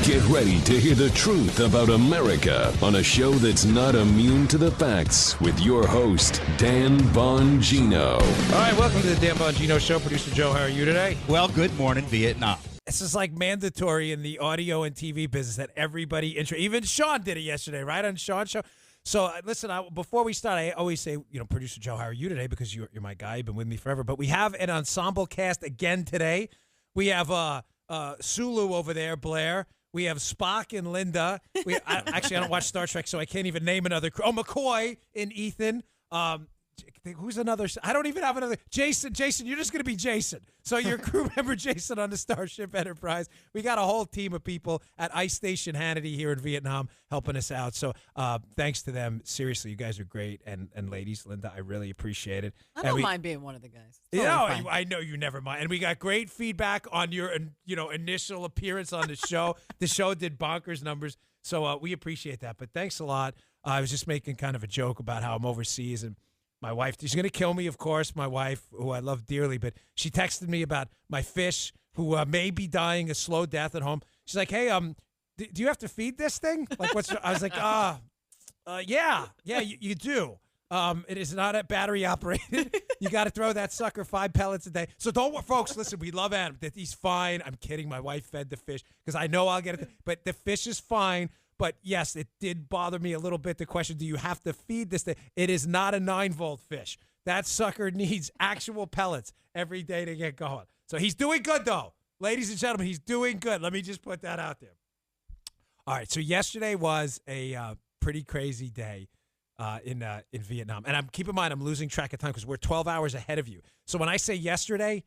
Get ready to hear the truth about America on a show that's not immune to the facts with your host, Dan Bongino. All right, welcome to the Dan Bongino Show. Producer Joe, how are you today? Well, good morning, Vietnam. This is like mandatory in the audio and TV business that everybody even Sean did it yesterday, right, on Sean's show. So listen, before we start, I always say, Producer Joe, how are you today? Because you're my guy. You've been with me forever. But we have an ensemble cast again today. We have Sulu over there, Blair. We have Spock and Linda. I don't watch Star Trek, so I can't even name another crew. Oh, McCoy and Ethan. Who's another? I don't even have another. Jason, you're just going to be Jason. So your crew member, Jason, on the Starship Enterprise. We got a whole team of people at Ice Station Hannity here in Vietnam helping us out. So thanks to them. Seriously, you guys are great. And ladies, Linda, I really appreciate it. I don't mind being one of the guys. I know you never mind. And we got great feedback on your initial appearance on the show. The show did bonkers numbers. So we appreciate that. But thanks a lot. I was just making kind of a joke about how I'm overseas and my wife, she's going to kill me, of course, my wife, who I love dearly, but she texted me about my fish, who may be dying a slow death at home. She's like, hey, do you have to feed this thing? Like, I was like, yeah, you do. It is not battery operated. You got to throw that sucker 5 pellets a day. So folks, listen, we love Adam. That he's fine. I'm kidding. My wife fed the fish because I know I'll get it. But the fish is fine. But, yes, it did bother me a little bit, the question, do you have to feed this thing? It is not a 9-volt fish. That sucker needs actual pellets every day to get going. So he's doing good, though. Ladies and gentlemen, he's doing good. Let me just put that out there. All right, so yesterday was a pretty crazy day in Vietnam. And keep in mind, I'm losing track of time because we're 12 hours ahead of you. So when I say yesterday,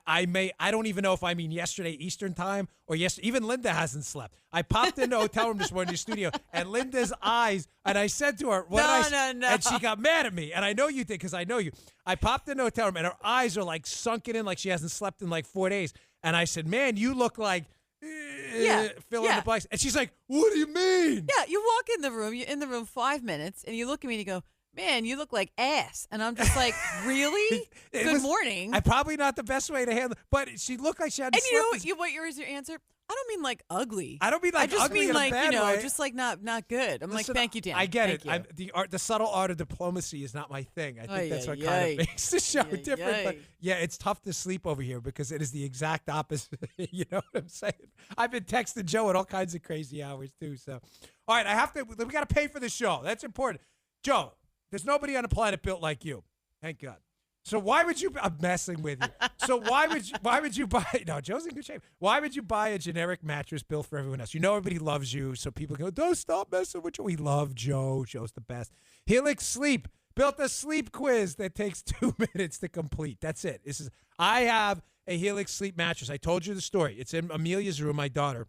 I don't even know if I mean yesterday Eastern time or even Linda hasn't slept. I popped into the hotel room this morning in the studio, and Linda's eyes, and I said to her, No. And she got mad at me, and I know you did because I know you. I popped into the hotel room, and her eyes are like sunken in like she hasn't slept in like 4 days. And I said, man, you look like fill in the blanks. And she's like, what do you mean? Yeah, you walk in the room, you're in the room 5 minutes, and you look at me and you go, man, you look like ass. And I'm just like, really? Good morning. Probably not the best way to handle it, but she looked like she had slept. And you know what was your answer? I don't mean like ugly. I don't mean like ugly. I just mean like, way. Just like not good. I'm Listen, like, thank you, Dan. I get thank it. You. The subtle art of diplomacy is not my thing. I think that's what kind of makes the show different. But yeah, it's tough to sleep over here because it is the exact opposite. You know what I'm saying? I've been texting Joe at all kinds of crazy hours too. So, all right, we got to pay for the show. That's important. Joe, there's nobody on the planet built like you. Thank God. So why would you? I'm messing with you. So why would you buy? No, Joe's in good shape. Why would you buy a generic mattress built for everyone else? You know everybody loves you, so people go, don't stop messing with you. We love Joe. Joe's the best. Helix Sleep built a sleep quiz that takes 2 minutes to complete. That's it. I have a Helix Sleep mattress. I told you the story. It's in Amelia's room, my daughter.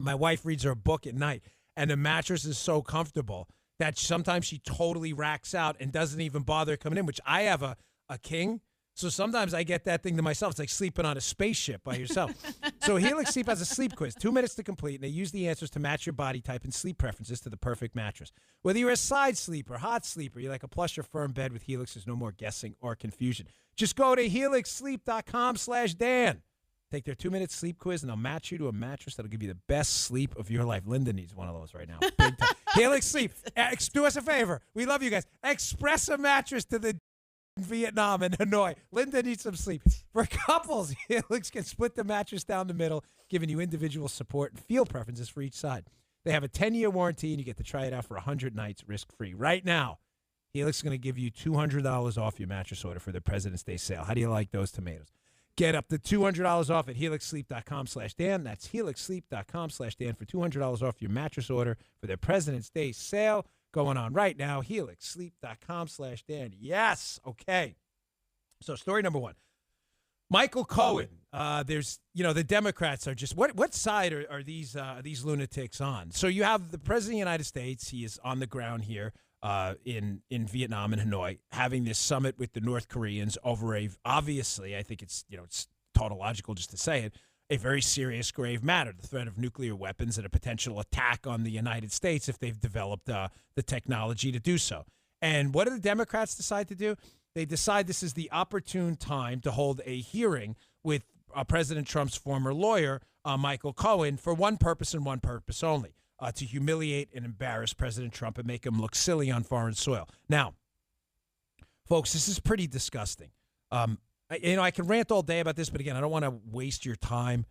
My wife reads her book at night, and the mattress is so comfortable that sometimes she totally racks out and doesn't even bother coming in, which I have a king. So sometimes I get that thing to myself. It's like sleeping on a spaceship by yourself. So Helix Sleep has a sleep quiz, 2 minutes to complete, and they use the answers to match your body type and sleep preferences to the perfect mattress. Whether you're a side sleeper, hot sleeper, you like a plush or firm bed with Helix, there's no more guessing or confusion. Just go to helixsleep.com/Dan. Take their 2-minute sleep quiz, and they'll match you to a mattress that'll give you the best sleep of your life. Linda needs one of those right now. Big time. Helix Sleep. Do us a favor. We love you guys. Express a mattress to the Vietnam and Hanoi. Linda needs some sleep. For couples, Helix can split the mattress down the middle, giving you individual support and feel preferences for each side. They have a 10-year warranty, and you get to try it out for 100 nights risk-free. Right now, Helix is going to give you $200 off your mattress order for the President's Day sale. How do you like those tomatoes? Get up to $200 off at helixsleep.com/Dan. That's helixsleep.com/Dan for $200 off your mattress order for their President's Day sale going on right now. helixsleep.com/Dan. Yes. Okay. So story number one. Michael Cohen. There's, the Democrats are just, what side are these lunatics on? So you have the President of the United States. He is on the ground here in Vietnam and Hanoi, having this summit with the North Koreans over obviously, I think it's tautological just to say it, a very serious, grave matter, the threat of nuclear weapons and a potential attack on the United States if they've developed the technology to do so. And what do the Democrats decide to do? They decide this is the opportune time to hold a hearing with President Trump's former lawyer, Michael Cohen, for one purpose and one purpose only, to humiliate and embarrass President Trump and make him look silly on foreign soil. Now, folks, this is pretty disgusting. I can rant all day about this, but again, I don't want to waste your time.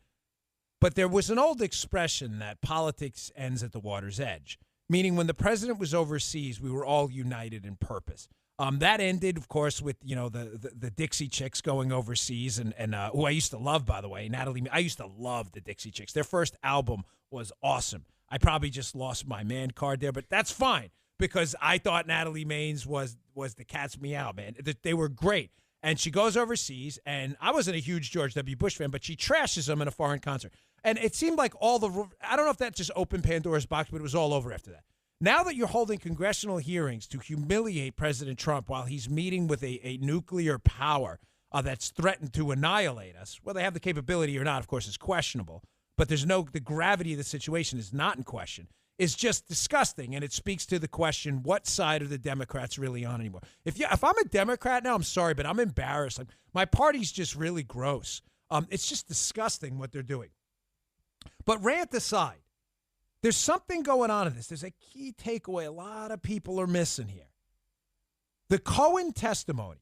But there was an old expression that politics ends at the water's edge, meaning when the president was overseas, we were all united in purpose. That ended, of course, with the Dixie Chicks going overseas, and who I used to love, by the way, Natalie. I used to love the Dixie Chicks. Their first album was awesome. I probably just lost my man card there, but that's fine because I thought Natalie Maines was the cat's meow, man. They were great. And she goes overseas, and I wasn't a huge George W. Bush fan, but she trashes him in a foreign concert. And it seemed like I don't know if that just opened Pandora's box, but it was all over after that. Now that you're holding congressional hearings to humiliate President Trump while he's meeting with a nuclear power that's threatened to annihilate us, whether they have the capability or not, of course, is questionable. But the gravity of the situation is not in question. It's just disgusting, and it speaks to the question, what side are the Democrats really on anymore? If I'm a Democrat now, I'm sorry, but I'm embarrassed. My party's just really gross. It's just disgusting what they're doing. But rant aside, there's something going on in this. There's a key takeaway a lot of people are missing here. The Cohen testimony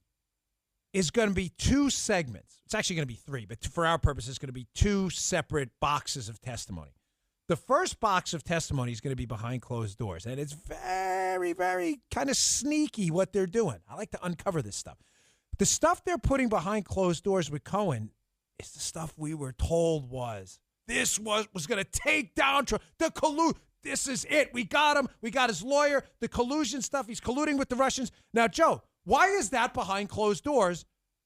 is going to be two segments. It's actually going to be three, but for our purposes, it's going to be two separate boxes of testimony. The first box of testimony is going to be behind closed doors, and it's very, very kind of sneaky what they're doing. I like to uncover this stuff. The stuff they're putting behind closed doors with Cohen is the stuff we were told was going to take down Trump. This is it. We got him. We got his lawyer. The collusion stuff. He's colluding with the Russians. Now, Joe, why is that behind closed doors?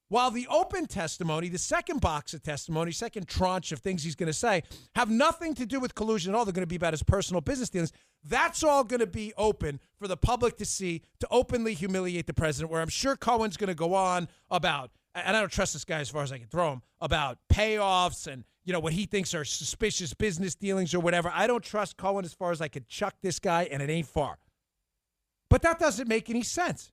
While the open testimony, the second box of testimony, second tranche of things he's going to say, have nothing to do with collusion at all. They're going to be about his personal business dealings. That's all going to be open for the public to see, to openly humiliate the president, where I'm sure Cohen's going to go on about, and I don't trust this guy as far as I can throw him, about payoffs and, what he thinks are suspicious business dealings or whatever. I don't trust Cohen as far as I could chuck this guy, and it ain't far. But that doesn't make any sense.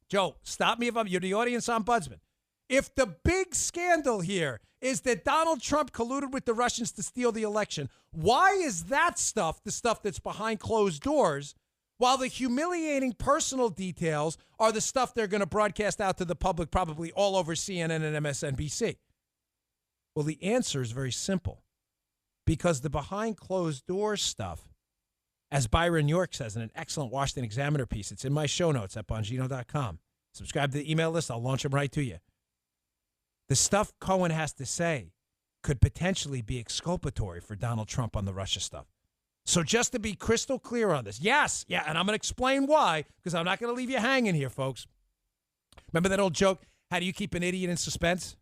Joe, stop me if you're the audience ombudsman. If the big scandal here is that Donald Trump colluded with the Russians to steal the election, why is that stuff the stuff that's behind closed doors, while the humiliating personal details are the stuff they're going to broadcast out to the public, probably all over CNN and MSNBC? Well, the answer is very simple. Because the behind closed doors stuff, as Byron York says in an excellent Washington Examiner piece, it's in my show notes at Bongino.com. Subscribe to the email list. I'll launch them right to you. The stuff Cohen has to say could potentially be exculpatory for Donald Trump on the Russia stuff. So just to be crystal clear on this, yes, and I'm going to explain why, because I'm not going to leave you hanging here, folks. Remember that old joke, how do you keep an idiot in suspense?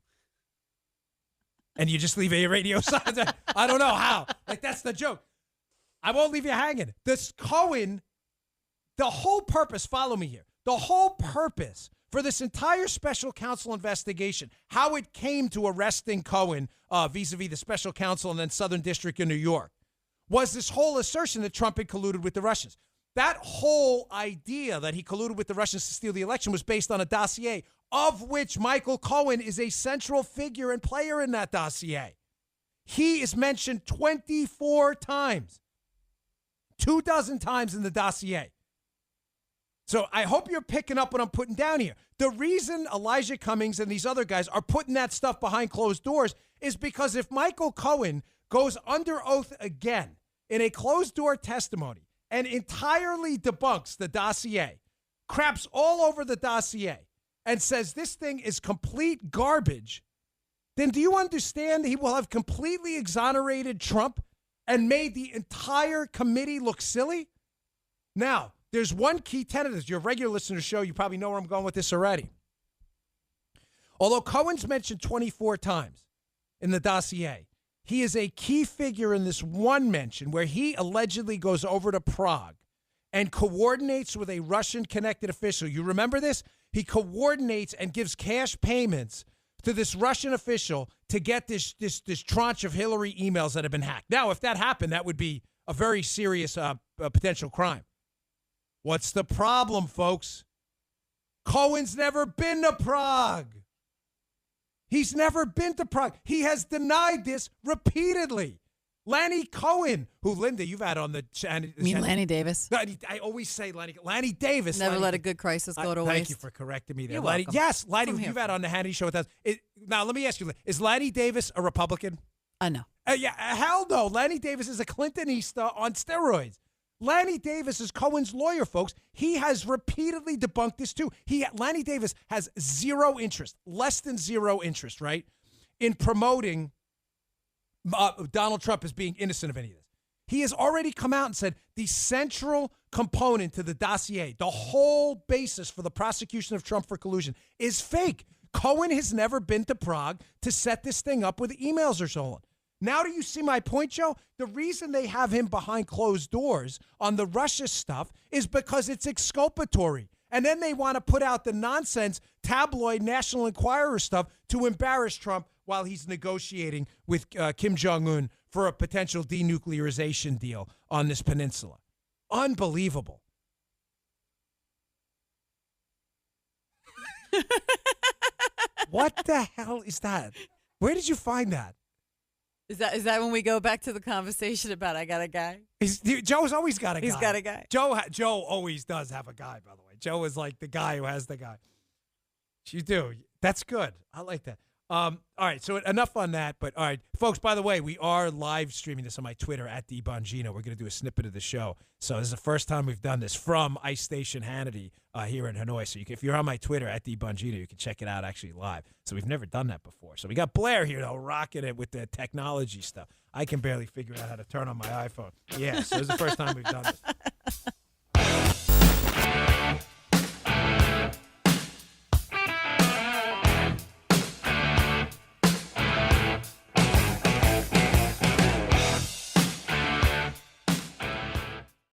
And you just leave a radio sign? I don't know how. That's the joke. I won't leave you hanging. This Cohen, the whole purpose, follow me here, the whole purpose for this entire special counsel investigation, how it came to arresting Cohen vis-a-vis the special counsel and then Southern District in New York, was this whole assertion that Trump had colluded with the Russians. That whole idea that he colluded with the Russians to steal the election was based on a dossier of which Michael Cohen is a central figure and player in that dossier. He is mentioned 24 times. 24 times in the dossier. So I hope you're picking up what I'm putting down here. The reason Elijah Cummings and these other guys are putting that stuff behind closed doors is because if Michael Cohen goes under oath again in a closed-door testimony and entirely debunks the dossier, craps all over the dossier, and says this thing is complete garbage, then do you understand he will have completely exonerated Trump and made the entire committee look silly? Now, there's one key tenet. As your regular listener show, you probably know where I'm going with this already. Although Cohen's mentioned 24 times in the dossier, he is a key figure in this one mention where he allegedly goes over to Prague and coordinates with a Russian-connected official. You remember this? He coordinates and gives cash payments to this Russian official to get this tranche of Hillary emails that have been hacked. Now, if that happened, that would be a very serious potential crime. What's the problem, folks? Cohen's never been to Prague. He's never been to Prague. He has denied this repeatedly. Lanny Cohen, who, Linda, you've had on the channel. You mean Lanny Davis? I always say Lanny Davis. Never Lanny, let a good crisis go to waste. Thank you for correcting me there. You're Lanny, welcome. yes, Lanny, you've had on the Hannity Show with us. Now, let me ask you, is Lanny Davis a Republican? No. Hell no. Lanny Davis is a Clintonista on steroids. Lanny Davis is Cohen's lawyer, folks. He has repeatedly debunked this, too. Lanny Davis has zero interest, less than zero interest, right, in promoting Donald Trump as being innocent of any of this. He has already come out and said the central component to the dossier, the whole basis for the prosecution of Trump for collusion, is fake. Cohen has never been to Prague to set this thing up where the emails are stolen. Now do you see my point, Joe? The reason they have him behind closed doors on the Russia stuff is because it's exculpatory. And then they want to put out the nonsense tabloid National Enquirer stuff to embarrass Trump while he's negotiating with Kim Jong-un for a potential denuclearization deal on this peninsula. Unbelievable. What the hell is that? Where did you find that? Is that when we go back to the conversation about I got a guy? Joe's always got a guy. He's got a guy. Joe always does have a guy, by the way. Joe is like the guy who has the guy. You do. That's good. I like that. All right, so enough on that. But all right, folks, by the way, we are live streaming this on my Twitter at @DBongino. We're going to do a snippet of the show. So this is the first time we've done this from Ice Station Hannity here in Hanoi. So if you're on my Twitter at @DBongino, you can check it out actually live. So we've never done that before. So we got Blair here, though, rocking it with the technology stuff. I can barely figure out how to turn on my iPhone. Yeah, so this is the first time we've done this.